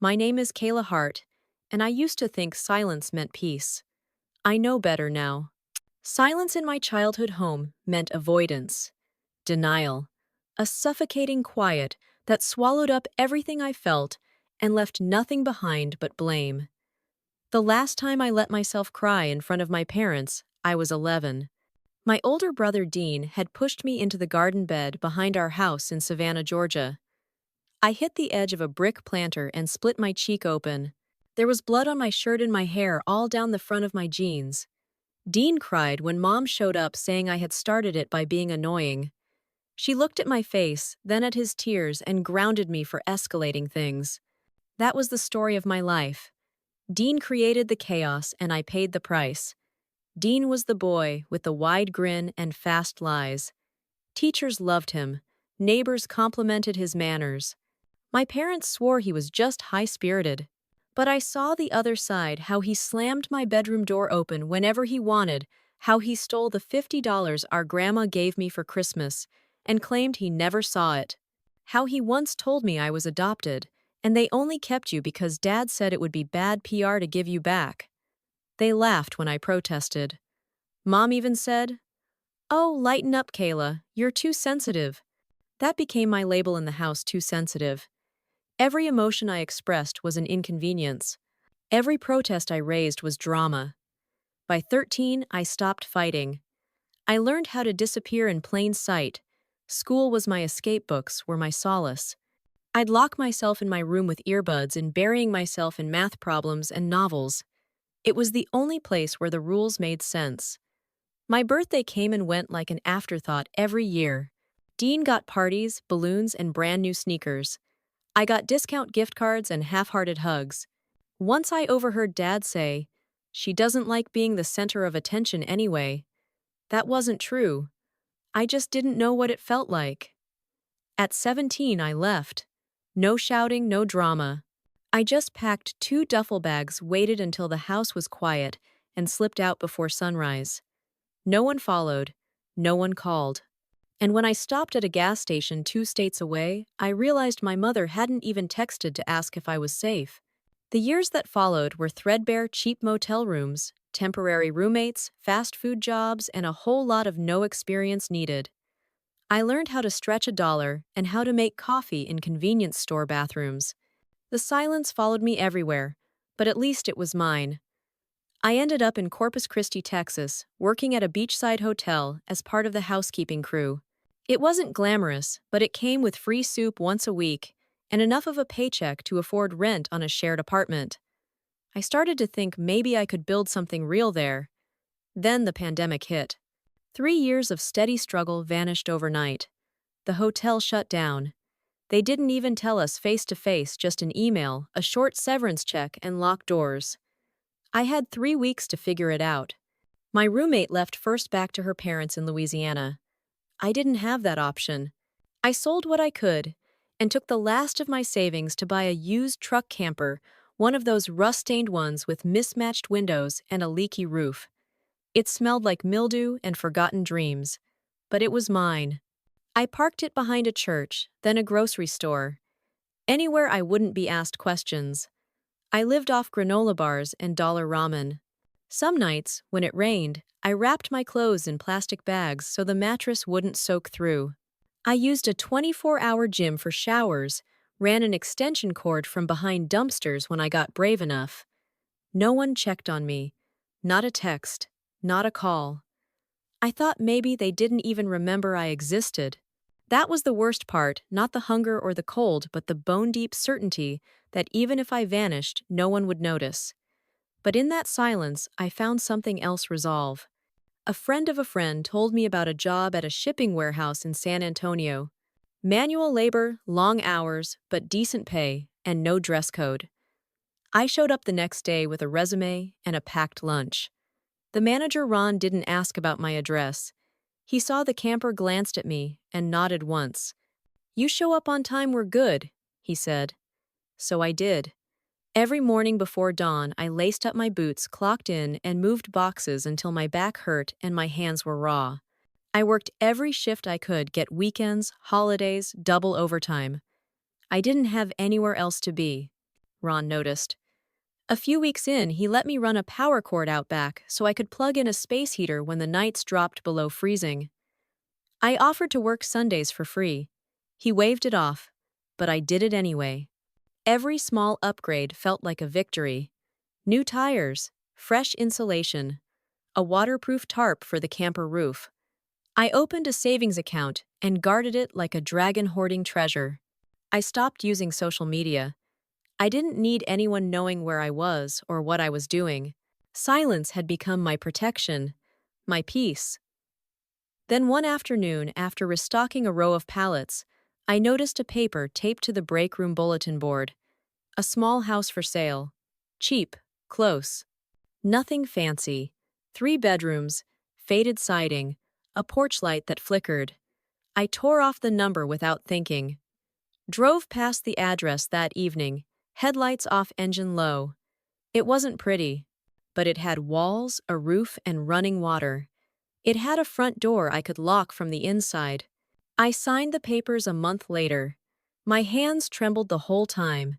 My name is Kayla Hart, and I used to think silence meant peace. I know better now. Silence in my childhood home meant avoidance, denial, a suffocating quiet that swallowed up everything I felt and left nothing behind but blame. The last time I let myself cry in front of my parents, I was 11. My older brother Dean had pushed me into the garden bed behind our house in Savannah, Georgia. I hit the edge of a brick planter and split my cheek open. There was blood on my shirt and my hair all down the front of my jeans. Dean cried when Mom showed up saying I had started it by being annoying. She looked at my face, then at his tears, and grounded me for escalating things. That was the story of my life. Dean created the chaos, and I paid the price. Dean was the boy with the wide grin and fast lies. Teachers loved him. Neighbors complimented his manners. My parents swore he was just high-spirited. But I saw the other side, how he slammed my bedroom door open whenever he wanted, how he stole the $50 our grandma gave me for Christmas and claimed he never saw it, how he once told me I was adopted, and they only kept you because Dad said it would be bad PR to give you back. They laughed when I protested. Mom even said, "Oh, lighten up, Kayla, you're too sensitive." That became my label in the house, too sensitive. Every emotion I expressed was an inconvenience. Every protest I raised was drama. By 13, I stopped fighting. I learned how to disappear in plain sight. School was my escape, books were my solace. I'd lock myself in my room with earbuds and burying myself in math problems and novels. It was the only place where the rules made sense. My birthday came and went like an afterthought every year. Dean got parties, balloons, and brand new sneakers. I got discount gift cards and half-hearted hugs. Once I overheard Dad say, "She doesn't like being the center of attention anyway." That wasn't true. I just didn't know what it felt like. At 17, I left. No shouting, no drama. I just packed 2 duffel bags, waited until the house was quiet, and slipped out before sunrise. No one followed. No one called. And when I stopped at a gas station 2 states away, I realized my mother hadn't even texted to ask if I was safe. The years that followed were threadbare, cheap motel rooms, temporary roommates, fast food jobs, and a whole lot of no experience needed. I learned how to stretch a dollar and how to make coffee in convenience store bathrooms. The silence followed me everywhere, but at least it was mine. I ended up in Corpus Christi, Texas, working at a beachside hotel as part of the housekeeping crew. It wasn't glamorous, but it came with free soup once a week and enough of a paycheck to afford rent on a shared apartment. I started to think maybe I could build something real there. Then the pandemic hit. 3 years of steady struggle vanished overnight. The hotel shut down. They didn't even tell us face to face, just an email, a short severance check, and locked doors. I had 3 weeks to figure it out. My roommate left first back to her parents in Louisiana. I didn't have that option. I sold what I could and took the last of my savings to buy a used truck camper, one of those rust-stained ones with mismatched windows and a leaky roof. It smelled like mildew and forgotten dreams, but it was mine. I parked it behind a church, then a grocery store. Anywhere I wouldn't be asked questions. I lived off granola bars and dollar ramen. Some nights, when it rained, I wrapped my clothes in plastic bags so the mattress wouldn't soak through. I used a 24-hour gym for showers, ran an extension cord from behind dumpsters when I got brave enough. No one checked on me. Not a text. Not a call. I thought maybe they didn't even remember I existed. That was the worst part, not the hunger or the cold, but the bone-deep certainty that even if I vanished, no one would notice. But in that silence, I found something else resolve. A friend of a friend told me about a job at a shipping warehouse in San Antonio. Manual labor, long hours, but decent pay, and no dress code. I showed up the next day with a resume and a packed lunch. The manager, Ron, didn't ask about my address. He saw the camper, glanced at me, and nodded once. "You show up on time, we're good," he said. So I did. Every morning before dawn, I laced up my boots, clocked in, and moved boxes until my back hurt and my hands were raw. I worked every shift I could, get weekends, holidays, double overtime. I didn't have anywhere else to be. Ron noticed. A few weeks in, he let me run a power cord out back so I could plug in a space heater when the nights dropped below freezing. I offered to work Sundays for free. He waved it off, but I did it anyway. Every small upgrade felt like a victory. New tires, fresh insulation, a waterproof tarp for the camper roof. I opened a savings account and guarded it like a dragon hoarding treasure. I stopped using social media. I didn't need anyone knowing where I was or what I was doing. Silence had become my protection, my peace. Then one afternoon, after restocking a row of pallets, I noticed a paper taped to the break room bulletin board. A small house for sale. Cheap, close. Nothing fancy. 3 bedrooms, faded siding, a porch light that flickered. I tore off the number without thinking. Drove past the address that evening, headlights off, engine low. It wasn't pretty, but it had walls, a roof, and running water. It had a front door I could lock from the inside. I signed the papers a month later. My hands trembled the whole time.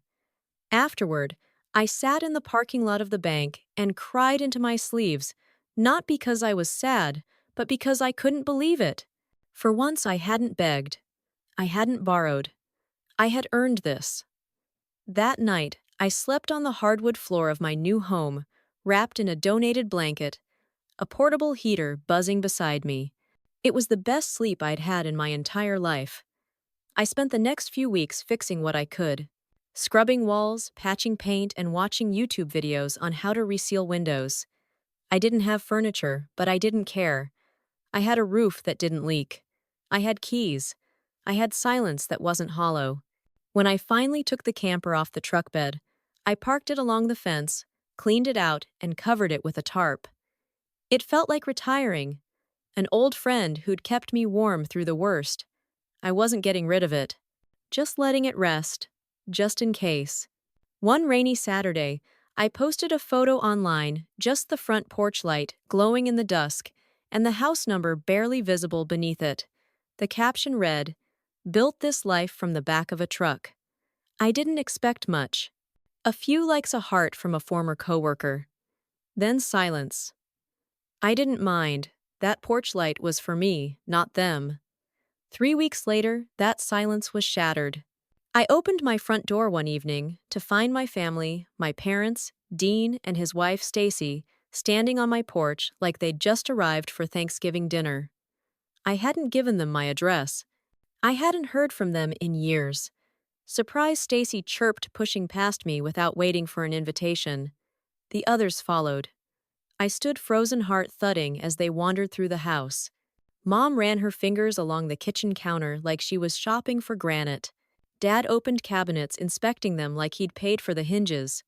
Afterward, I sat in the parking lot of the bank and cried into my sleeves, not because I was sad, but because I couldn't believe it. For once I hadn't begged. I hadn't borrowed. I had earned this. That night, I slept on the hardwood floor of my new home, wrapped in a donated blanket, a portable heater buzzing beside me. It was the best sleep I'd had in my entire life. I spent the next few weeks fixing what I could. Scrubbing walls, patching paint, and watching YouTube videos on how to reseal windows. I didn't have furniture, but I didn't care. I had a roof that didn't leak. I had keys. I had silence that wasn't hollow. When I finally took the camper off the truck bed, I parked it along the fence, cleaned it out, and covered it with a tarp. It felt like retiring. An old friend who'd kept me warm through the worst. I wasn't getting rid of it. Just letting it rest. Just in case. One rainy Saturday, I posted a photo online, just the front porch light glowing in the dusk, and the house number barely visible beneath it. The caption read, "Built this life from the back of a truck." I didn't expect much. A few likes, a heart from a former coworker. Then silence. I didn't mind. That porch light was for me, not them. 3 weeks later, that silence was shattered. I opened my front door one evening to find my family, my parents, Dean and his wife Stacy, standing on my porch like they'd just arrived for Thanksgiving dinner. I hadn't given them my address. I hadn't heard from them in years. Surprised, Stacy chirped, pushing past me without waiting for an invitation. The others followed. I stood, frozen heart thudding, as they wandered through the house. Mom ran her fingers along the kitchen counter like she was shopping for granite. Dad opened cabinets, inspecting them like he'd paid for the hinges.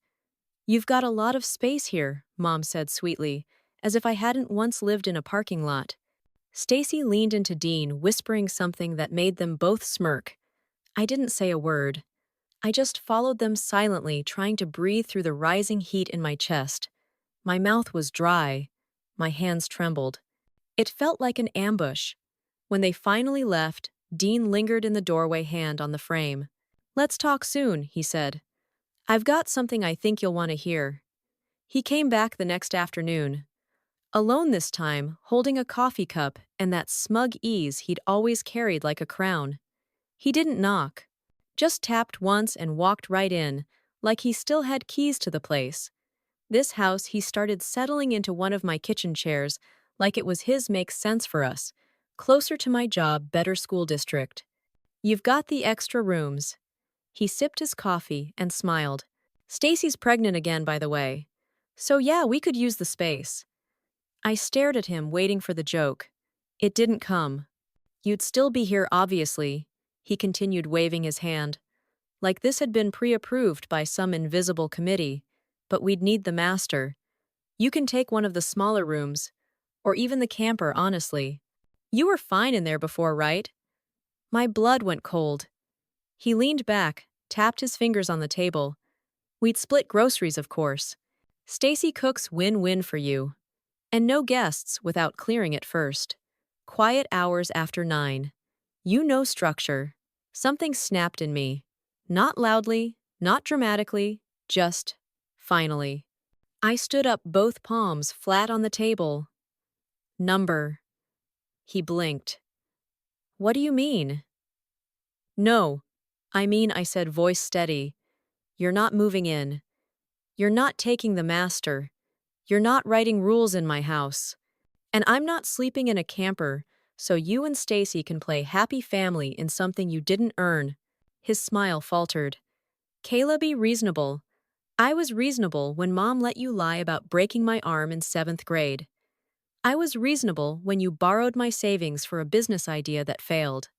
"You've got a lot of space here," Mom said sweetly, as if I hadn't once lived in a parking lot. Stacy leaned into Dean, whispering something that made them both smirk. I didn't say a word. I just followed them silently, trying to breathe through the rising heat in my chest. My mouth was dry. My hands trembled. It felt like an ambush. When they finally left, Dean lingered in the doorway, hand on the frame. "Let's talk soon," he said. "I've got something I think you'll want to hear." He came back the next afternoon. Alone this time, holding a coffee cup and that smug ease he'd always carried like a crown. He didn't knock. Just tapped once and walked right in, like he still had keys to the place. This house, he started settling into one of my kitchen chairs, like it was his. "Makes sense for us. Closer to my job, better school district. You've got the extra rooms." He sipped his coffee and smiled. "Stacy's pregnant again, by the way. So yeah, we could use the space." I stared at him, waiting for the joke. It didn't come. "You'd still be here, obviously," he continued, waving his hand. Like this had been pre-approved by some invisible committee. "But we'd need the master. You can take one of the smaller rooms. Or even the camper, honestly. You were fine in there before, right?" My blood went cold. He leaned back, tapped his fingers on the table. "We'd split groceries, of course. Stacy cooks, win-win for you. And no guests without clearing it first. Quiet hours after 9. You know structure." Something snapped in me. Not loudly, not dramatically, Just, finally. I stood up, both palms flat on the table. Number. He blinked. What do you mean? No. I said, voice steady. You're not moving in. You're not taking the master. You're not writing rules in my house. And I'm not sleeping in a camper, so you and Stacy can play happy family in something you didn't earn. His smile faltered. Kayla, be reasonable. I was reasonable when Mom let you lie about breaking my arm in 7th grade. I was reasonable when you borrowed my savings for a business idea that failed.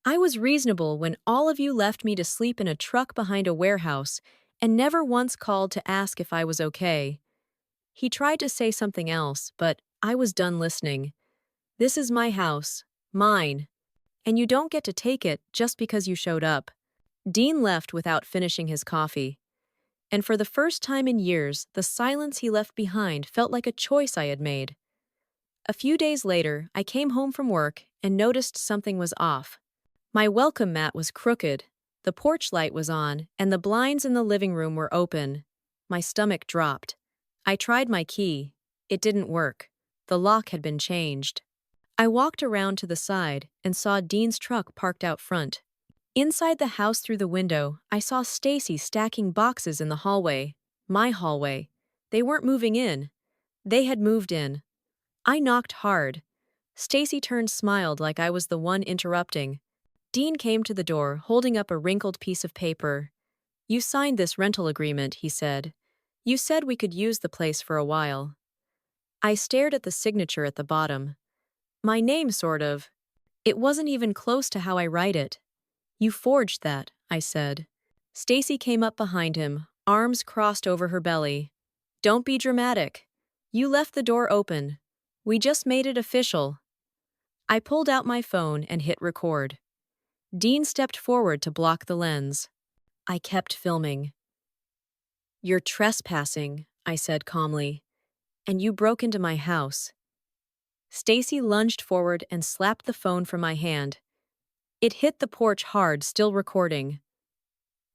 I was reasonable when all of you left me to sleep in a truck behind a warehouse and never once called to ask if I was okay. He tried to say something else, but I was done listening. This is my house, mine, and you don't get to take it just because you showed up. Dean left without finishing his coffee. And for the first time in years, the silence he left behind felt like a choice I had made. A few days later, I came home from work and noticed something was off. My welcome mat was crooked, the porch light was on, and the blinds in the living room were open. My stomach dropped. I tried my key. It didn't work. The lock had been changed. I walked around to the side and saw Dean's truck parked out front. Inside the house through the window, I saw Stacy stacking boxes in the hallway. My hallway. They weren't moving in. They had moved in. I knocked hard. Stacy turned, smiled like I was the one interrupting. Dean came to the door, holding up a wrinkled piece of paper. You signed this rental agreement, he said. You said we could use the place for a while. I stared at the signature at the bottom. My name, sort of. It wasn't even close to how I write it. You forged that, I said. Stacy came up behind him, arms crossed over her belly. Don't be dramatic. You left the door open. We just made it official. I pulled out my phone and hit record. Dean stepped forward to block the lens. I kept filming. You're trespassing, I said calmly. And you broke into my house. Stacy lunged forward and slapped the phone from my hand. It hit the porch hard, still recording.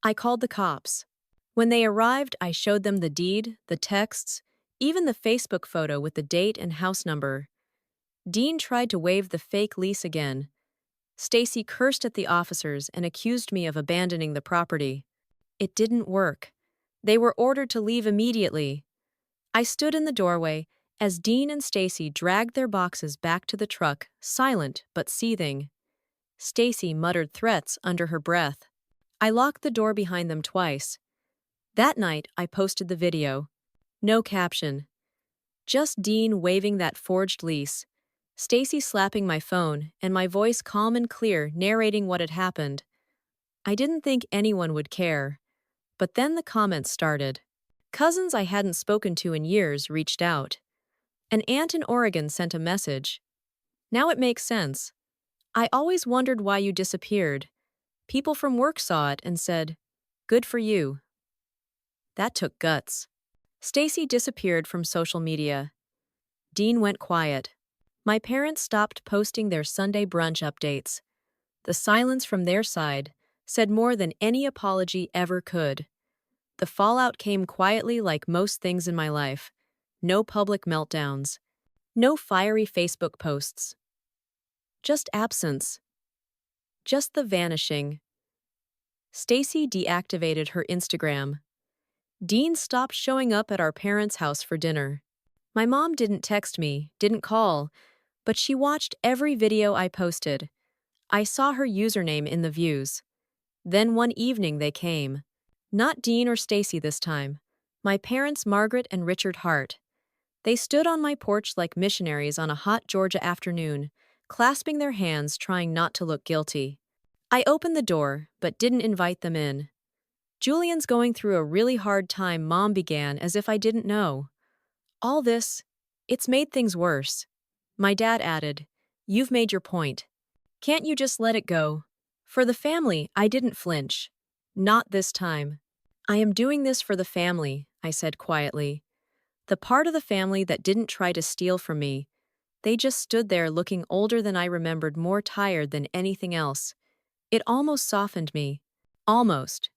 I called the cops. When they arrived, I showed them the deed, the texts, even the Facebook photo with the date and house number. Dean tried to waive the fake lease again. Stacy cursed at the officers and accused me of abandoning the property. It didn't work. They were ordered to leave immediately. I stood in the doorway as Dean and Stacy dragged their boxes back to the truck, silent but seething. Stacy muttered threats under her breath. I locked the door behind them twice. That night, I posted the video. No caption. Just Dean waving that forged lease, Stacy slapping my phone, and my voice calm and clear narrating what had happened. I didn't think anyone would care. But then the comments started. Cousins I hadn't spoken to in years reached out. An aunt in Oregon sent a message. Now it makes sense. I always wondered why you disappeared. People from work saw it and said, "Good for you." That took guts. Stacy disappeared from social media. Dean went quiet. My parents stopped posting their Sunday brunch updates. The silence from their side said more than any apology ever could. The fallout came quietly, like most things in my life. No public meltdowns. No fiery Facebook posts. Just absence. Just the vanishing. Stacy deactivated her Instagram. Dean stopped showing up at our parents' house for dinner. My mom didn't text me, didn't call, but she watched every video I posted. I saw her username in the views. Then one evening they came. Not Dean or Stacy this time. My parents, Margaret and Richard Hart. They stood on my porch like missionaries on a hot Georgia afternoon, clasping their hands, trying not to look guilty. I opened the door, but didn't invite them in. Julian's going through a really hard time, Mom began, as if I didn't know. All this, it's made things worse. My dad added, "You've made your point. Can't you just let it go?" For the family, I didn't flinch. Not this time. I am doing this for the family, I said quietly. The part of the family that didn't try to steal from me. They just stood there looking older than I remembered, more tired than anything else. It almost softened me. Almost.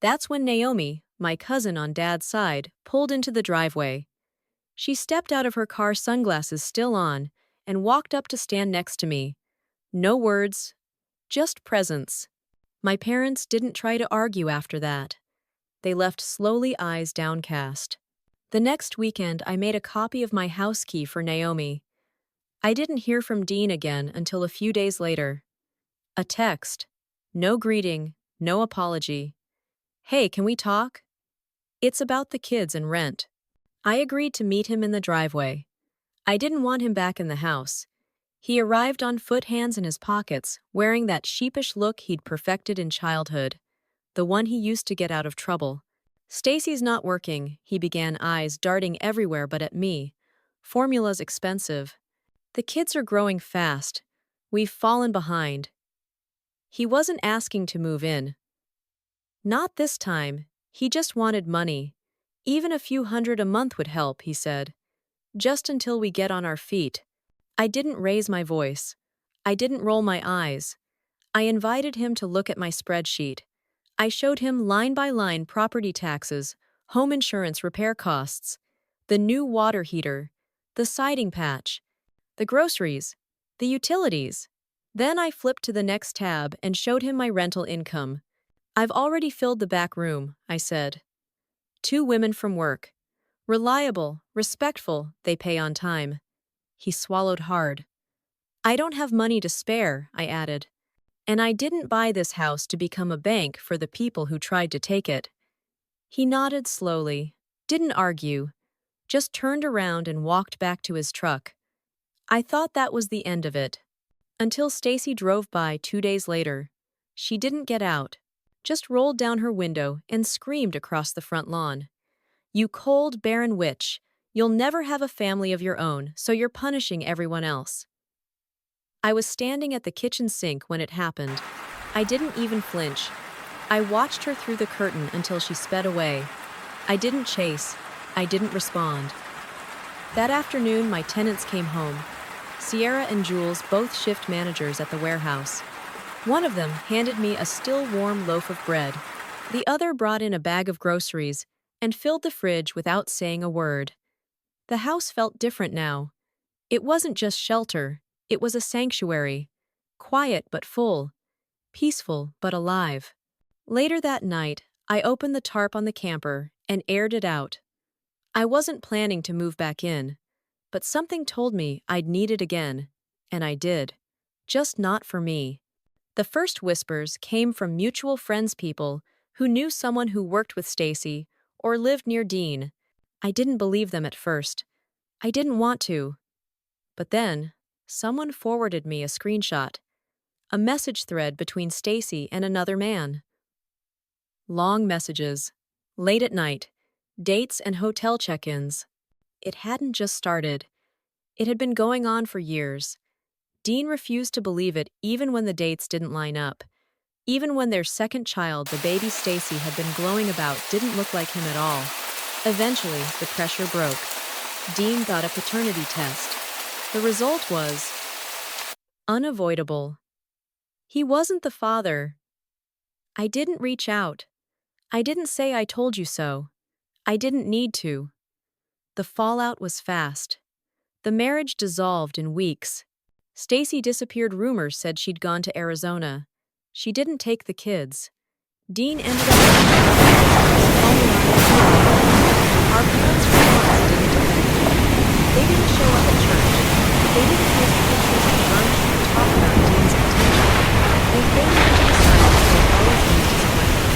That's when Naomi, my cousin on Dad's side, pulled into the driveway. She stepped out of her car, sunglasses still on, and walked up to stand next to me. No words, just presence. My parents didn't try to argue after that. They left slowly, eyes downcast. The next weekend, I made a copy of my house key for Naomi. I didn't hear from Dean again until a few days later. A text. No greeting, no apology. Hey, can we talk? It's about the kids and rent. I agreed to meet him in the driveway. I didn't want him back in the house. He arrived on foot, hands in his pockets, wearing that sheepish look he'd perfected in childhood, the one he used to get out of trouble. Stacy's not working, he began, eyes darting everywhere but at me. Formula's expensive. The kids are growing fast. We've fallen behind. He wasn't asking to move in. Not this time. He just wanted money. Even a few hundred a month would help, he said. Just until we get on our feet. I didn't raise my voice. I didn't roll my eyes. I invited him to look at my spreadsheet. I showed him line by line property taxes, home insurance, repair costs, the new water heater, the siding patch, the groceries, the utilities. Then I flipped to the next tab and showed him my rental income. I've already filled the back room, I said. 2 women from work. Reliable, respectful, they pay on time. He swallowed hard. I don't have money to spare, I added. And I didn't buy this house to become a bank for the people who tried to take it. He nodded slowly, didn't argue, just turned around and walked back to his truck. I thought that was the end of it. Until Stacy drove by 2 days later. She didn't get out, just rolled down her window and screamed across the front lawn. You cold, barren witch. You'll never have a family of your own, so you're punishing everyone else. I was standing at the kitchen sink when it happened. I didn't even flinch. I watched her through the curtain until she sped away. I didn't chase. I didn't respond. That afternoon, my tenants came home. Sierra and Jules, both shift managers at the warehouse. One of them handed me a still warm loaf of bread. The other brought in a bag of groceries and filled the fridge without saying a word. The house felt different now. It wasn't just shelter. It was a sanctuary, quiet but full, peaceful but alive. Later that night, I opened the tarp on the camper and aired it out. I wasn't planning to move back in, but something told me I'd need it again, and I did. Just not for me. The first whispers came from mutual friends, people who knew someone who worked with Stacy or lived near Dean. I didn't believe them at first. I didn't want to. But then, someone forwarded me a screenshot, a message thread between Stacy and another man. Long messages, late at night, dates and hotel check-ins. It hadn't just started. It had been going on for years. Dean refused to believe it even when the dates didn't line up. Even when their second child, the baby Stacy had been glowing about, didn't look like him at all. Eventually, the pressure broke. Dean got a paternity test. The result was unavoidable. He wasn't the father. I didn't reach out. I didn't say I told you so. I didn't need to. The fallout was fast. The marriage dissolved in weeks. Stacy disappeared. Rumors said she'd gone to Arizona. She didn't take the kids. Dean ended up our parents' response didn't depend. They didn't show up at church. They didn't post pictures at brunch or talk about Dean's potential. They faded into the silence they always used as a weapon.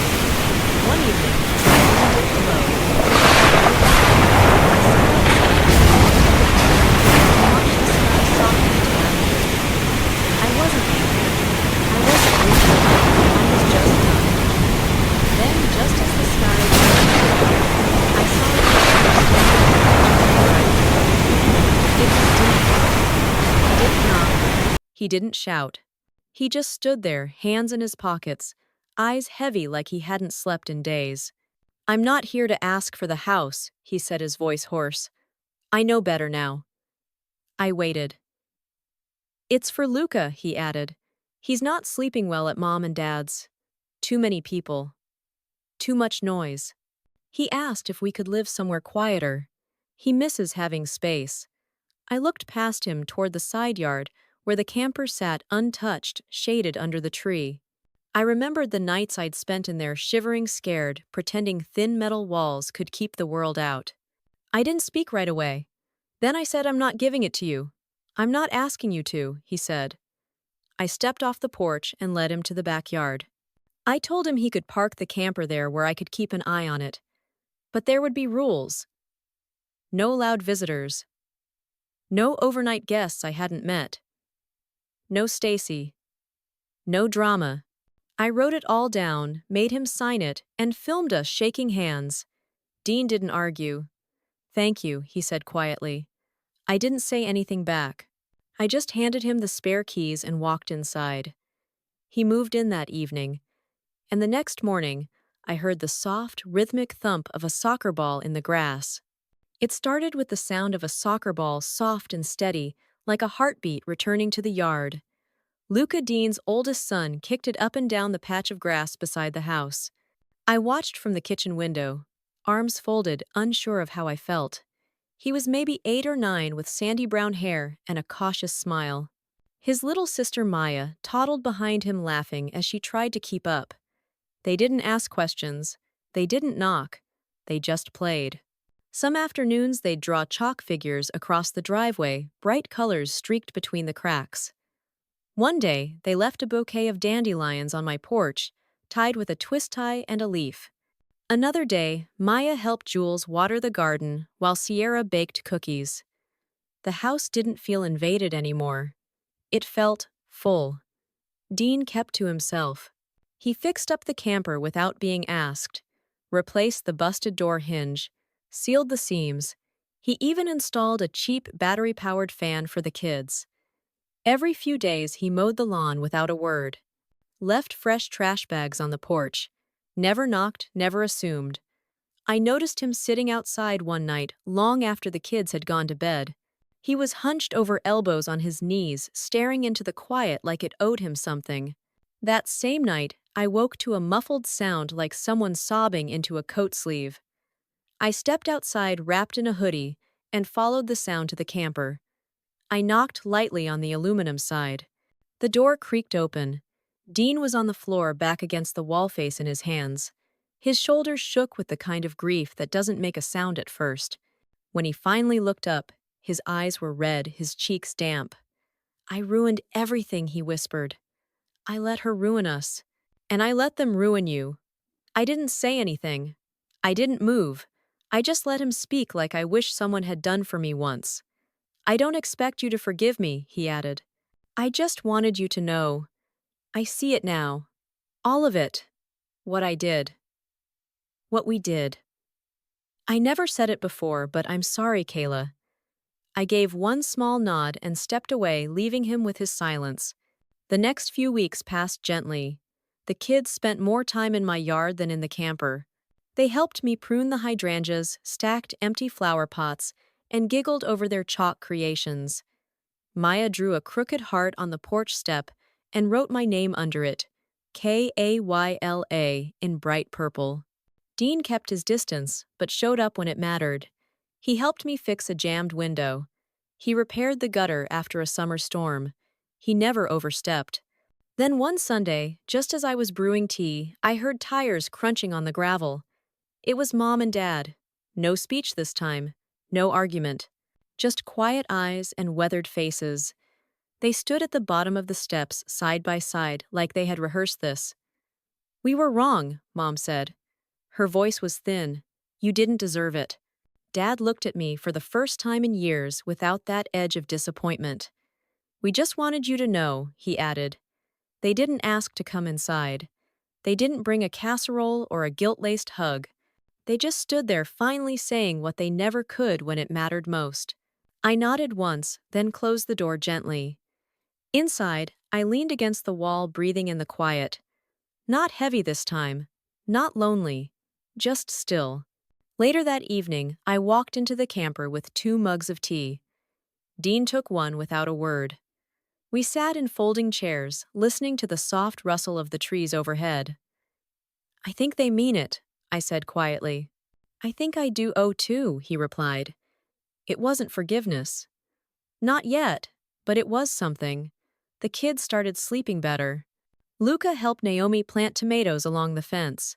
One evening, I dipped below. I watched the sky soften into lavender. I wasn't angry. I wasn't reaching. I was just numb. Then, just as the sky turned, I saw a picture standing right. It was Dean. He didn't knock. He didn't shout. He just stood there, hands in his pockets, eyes heavy like he hadn't slept in days. I'm not here to ask for the house, he said, his voice hoarse. I know better now. I waited. It's for Luca, he added. He's not sleeping well at Mom and Dad's. Too many people. Too much noise. He asked if we could live somewhere quieter. He misses having space. I looked past him toward the side yard where the camper sat untouched, shaded under the tree. I remembered the nights I'd spent in there shivering scared, pretending thin metal walls could keep the world out. I didn't speak right away. Then I said, "I'm not giving it to you." "I'm not asking you to," he said. I stepped off the porch and led him to the backyard. I told him he could park the camper there where I could keep an eye on it. But there would be rules. No loud visitors. No overnight guests I hadn't met. No Stacy. No drama. I wrote it all down, made him sign it, and filmed us shaking hands. Dean didn't argue. "Thank you," he said quietly. I didn't say anything back. I just handed him the spare keys and walked inside. He moved in that evening, and the next morning, I heard the soft, rhythmic thump of a soccer ball in the grass. It started with the sound of a soccer ball, soft and steady, like a heartbeat returning to the yard. Luca, Dean's oldest son, kicked it up and down the patch of grass beside the house. I watched from the kitchen window, arms folded, unsure of how I felt. He was maybe 8 or 9 with sandy brown hair and a cautious smile. His little sister Maya toddled behind him laughing as she tried to keep up. They didn't ask questions. They didn't knock. They just played. Some afternoons they'd draw chalk figures across the driveway, bright colors streaked between the cracks. One day, they left a bouquet of dandelions on my porch, tied with a twist tie and a leaf. Another day, Maya helped Jules water the garden while Sierra baked cookies. The house didn't feel invaded anymore. It felt full. Dean kept to himself. He fixed up the camper without being asked, replaced the busted door hinge, sealed the seams. He even installed a cheap battery-powered fan for the kids. Every few days he mowed the lawn without a word, left fresh trash bags on the porch, never knocked, never assumed. I noticed him sitting outside one night long after the kids had gone to bed. He was hunched over elbows on his knees, staring into the quiet like it owed him something. That same night, I woke to a muffled sound like someone sobbing into a coat sleeve. I stepped outside wrapped in a hoodie and followed the sound to the camper. I knocked lightly on the aluminum side. The door creaked open. Dean was on the floor back against the wall face in his hands. His shoulders shook with the kind of grief that doesn't make a sound at first. When he finally looked up, his eyes were red, his cheeks damp. "I ruined everything," he whispered. "I let her ruin us. And I let them ruin you." I didn't say anything. I didn't move. I just let him speak like I wish someone had done for me once. "I don't expect you to forgive me," he added. "I just wanted you to know. I see it now. All of it. What I did. What we did. I never said it before, but I'm sorry, Kayla." I gave one small nod and stepped away, leaving him with his silence. The next few weeks passed gently. The kids spent more time in my yard than in the camper. They helped me prune the hydrangeas, stacked empty flower pots, and giggled over their chalk creations. Maya drew a crooked heart on the porch step and wrote my name under it, Kayla, in bright purple. Dean kept his distance, but showed up when it mattered. He helped me fix a jammed window. He repaired the gutter after a summer storm. He never overstepped. Then one Sunday, just as I was brewing tea, I heard tires crunching on the gravel. It was Mom and Dad. No speech this time. No argument. Just quiet eyes and weathered faces. They stood at the bottom of the steps, side by side, like they had rehearsed this. "We were wrong," Mom said. Her voice was thin. "You didn't deserve it." Dad looked at me for the first time in years without that edge of disappointment. "We just wanted you to know," he added. They didn't ask to come inside. They didn't bring a casserole or a guilt-laced hug. They just stood there finally saying what they never could when it mattered most. I nodded once, then closed the door gently. Inside, I leaned against the wall, breathing in the quiet. Not heavy this time. Not lonely. Just still. Later that evening, I walked into the camper with 2 mugs of tea. Dean took one without a word. We sat in folding chairs, listening to the soft rustle of the trees overhead. "I think they mean it," I said quietly. I think I do owe too, he replied. It wasn't forgiveness. Not yet, but it was something. The kids started sleeping better. Luca helped Naomi plant tomatoes along the fence.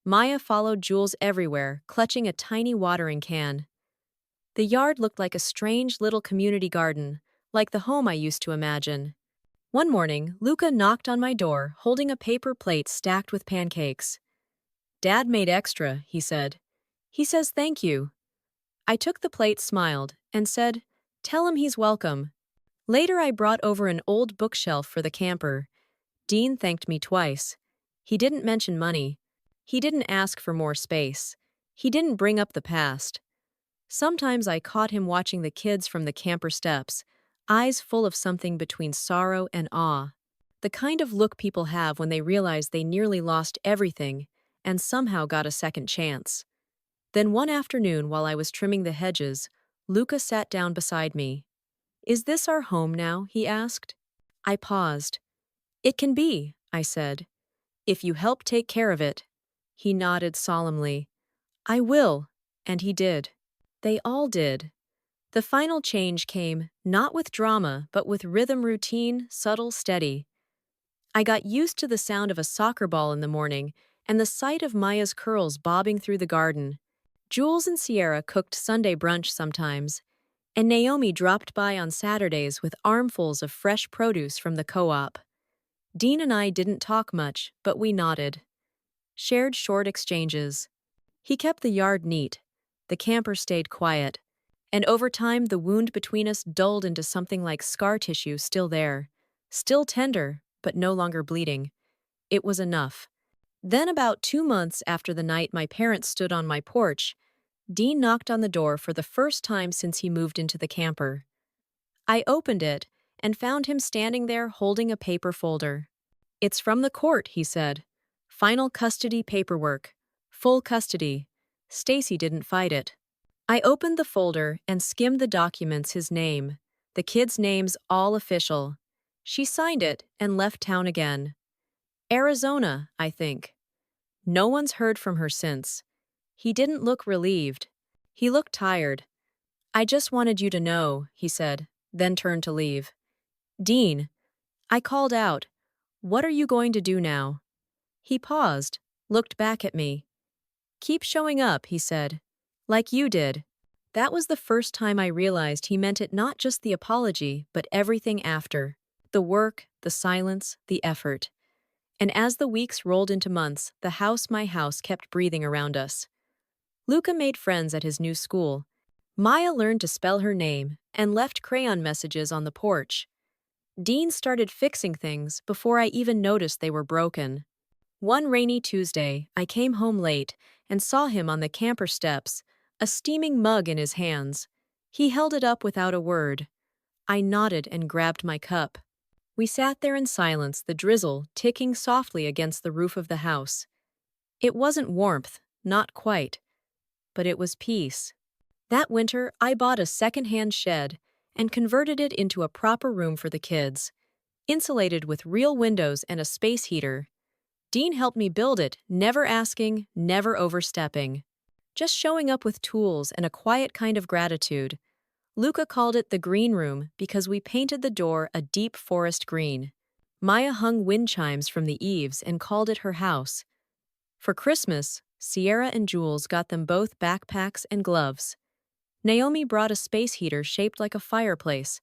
Maya followed Jules everywhere, clutching a tiny watering can. The yard looked like a strange little community garden, like the home I used to imagine. One morning, Luca knocked on my door, holding a paper plate stacked with pancakes. Dad made extra, he said. He says thank you. I took the plate, smiled, and said, tell him he's welcome. Later, I brought over an old bookshelf for the camper. Dean thanked me twice. He didn't mention money. He didn't ask for more space. He didn't bring up the past. Sometimes I caught him watching the kids from the camper steps, eyes full of something between sorrow and awe. The kind of look people have when they realize they nearly lost everything and somehow got a second chance. Then one afternoon, while I was trimming the hedges, Luca sat down beside me. Is this our home now? He asked. I paused. It can be, I said, if you help take care of it. He nodded solemnly. I will, and he did. They all did. The final change came, not with drama, but with rhythm, routine, subtle, steady. I got used to the sound of a soccer ball in the morning and the sight of Maya's curls bobbing through the garden. Jules and Sierra cooked Sunday brunch sometimes, and Naomi dropped by on Saturdays with armfuls of fresh produce from the co-op. Dean and I didn't talk much, but we nodded. Shared short exchanges. He kept the yard neat. The camper stayed quiet. And over time, the wound between us dulled into something like scar tissue still there. Still tender, but no longer bleeding. It was enough. Then, about 2 months after the night my parents stood on my porch, Dean knocked on the door for the first time since he moved into the camper. I opened it and found him standing there holding a paper folder. It's from the court, he said. Final custody paperwork. Full custody. Stacy didn't fight it. I opened the folder and skimmed the documents, his name. The kids' names all official. She signed it and left town again. Arizona, I think. No one's heard from her since. He didn't look relieved. He looked tired. I just wanted you to know, he said, then turned to leave. Dean, I called out. What are you going to do now? He paused, looked back at me. Keep showing up, he said. Like you did. That was the first time I realized he meant it, not just the apology, but everything after. The work, the silence, the effort. And as the weeks rolled into months, my house kept breathing around us. Luca made friends at his new school. Maya learned to spell her name and left crayon messages on the porch. Dean started fixing things before I even noticed they were broken. One rainy Tuesday, I came home late and saw him on the camper steps, a steaming mug in his hands. He held it up without a word. I nodded and grabbed my cup. We sat there in silence, the drizzle ticking softly against the roof of the house. It wasn't warmth, not quite, but it was peace. That winter, I bought a second-hand shed and converted it into a proper room for the kids, insulated with real windows and a space heater. Dean helped me build it, never asking, never overstepping. Just showing up with tools and a quiet kind of gratitude. Luca called it the green room because we painted the door a deep forest green. Maya hung wind chimes from the eaves and called it her house. For Christmas, Sierra and Jules got them both backpacks and gloves. Naomi brought a space heater shaped like a fireplace.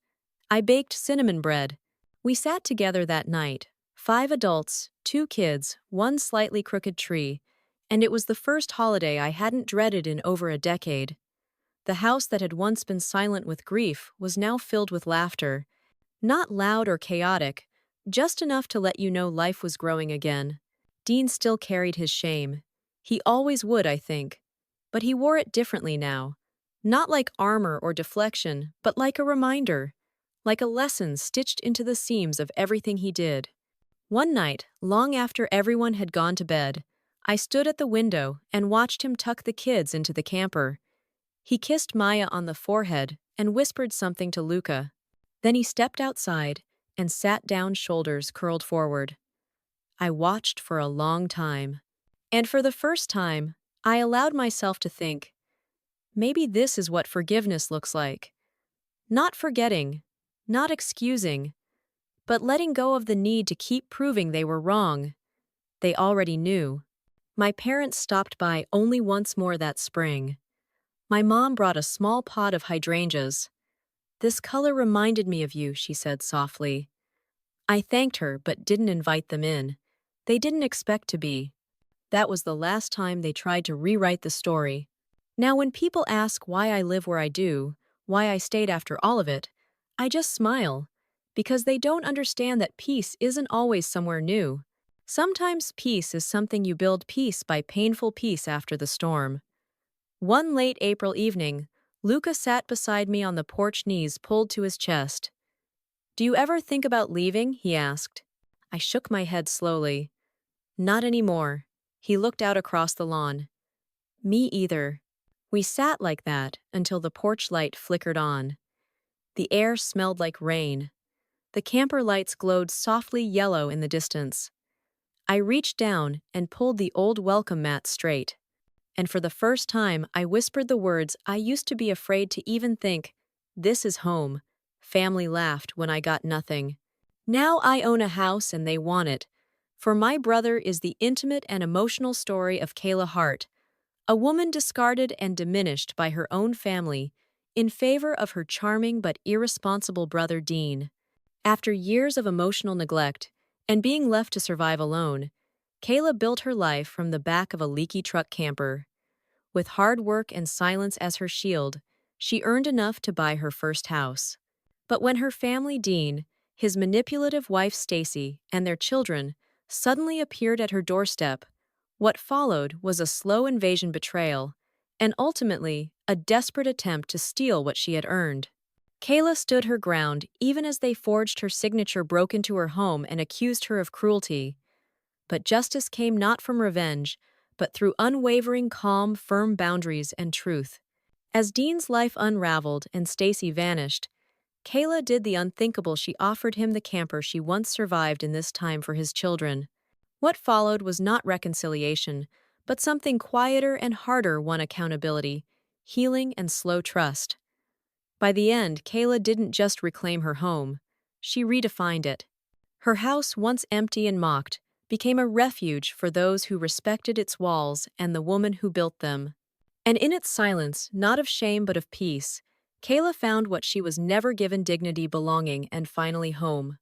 I baked cinnamon bread. We sat together that night, 5 adults, 2 kids, 1 slightly crooked tree, and it was the first holiday I hadn't dreaded in over a decade. The house that had once been silent with grief was now filled with laughter. Not loud or chaotic, just enough to let you know life was growing again. Dean still carried his shame. He always would, I think. But he wore it differently now. Not like armor or deflection, but like a reminder. Like a lesson stitched into the seams of everything he did. One night, long after everyone had gone to bed, I stood at the window and watched him tuck the kids into the camper. He kissed Maya on the forehead and whispered something to Luca. Then he stepped outside and sat down, shoulders curled forward. I watched for a long time. And for the first time, I allowed myself to think, maybe this is what forgiveness looks like. Not forgetting, not excusing, but letting go of the need to keep proving they were wrong. They already knew. My parents stopped by only once more that spring. My mom brought a small pot of hydrangeas. "This color reminded me of you," she said softly. I thanked her but didn't invite them in. They didn't expect to be. That was the last time they tried to rewrite the story. Now, when people ask why I live where I do, why I stayed after all of it, I just smile. Because they don't understand that peace isn't always somewhere new. Sometimes peace is something you build piece by painful piece after the storm. One late April evening, Luca sat beside me on the porch, knees pulled to his chest. "Do you ever think about leaving?" he asked. I shook my head slowly. "Not anymore." He looked out across the lawn. "Me either." We sat like that until the porch light flickered on. The air smelled like rain. The camper lights glowed softly yellow in the distance. I reached down and pulled the old welcome mat straight. And for the first time, I whispered the words I used to be afraid to even think. "This is home." Family laughed when I got nothing. Now I own a house and they want it. For my brother is the intimate and emotional story of Kayla Hart, a woman discarded and diminished by her own family in favor of her charming but irresponsible brother Dean. After years of emotional neglect and being left to survive alone, Kayla built her life from the back of a leaky truck camper. With hard work and silence as her shield, she earned enough to buy her first house. But when her family, Dean, his manipulative wife Stacy, and their children suddenly appeared at her doorstep, what followed was a slow invasion, betrayal, and ultimately a desperate attempt to steal what she had earned. Kayla stood her ground even as they forged her signature, broke into her home, and accused her of cruelty. But justice came not from revenge, but through unwavering calm, firm boundaries and truth. As Dean's life unraveled and Stacy vanished, Kayla did the unthinkable. She offered him the camper she once survived in this time for his children. What followed was not reconciliation, but something quieter and harder: one, accountability, healing, and slow trust. By the end, Kayla didn't just reclaim her home, she redefined it. Her house, once empty and mocked, became a refuge for those who respected its walls and the woman who built them. And in its silence, not of shame but of peace, Kayla found what she was never given: dignity, belonging, and finally home.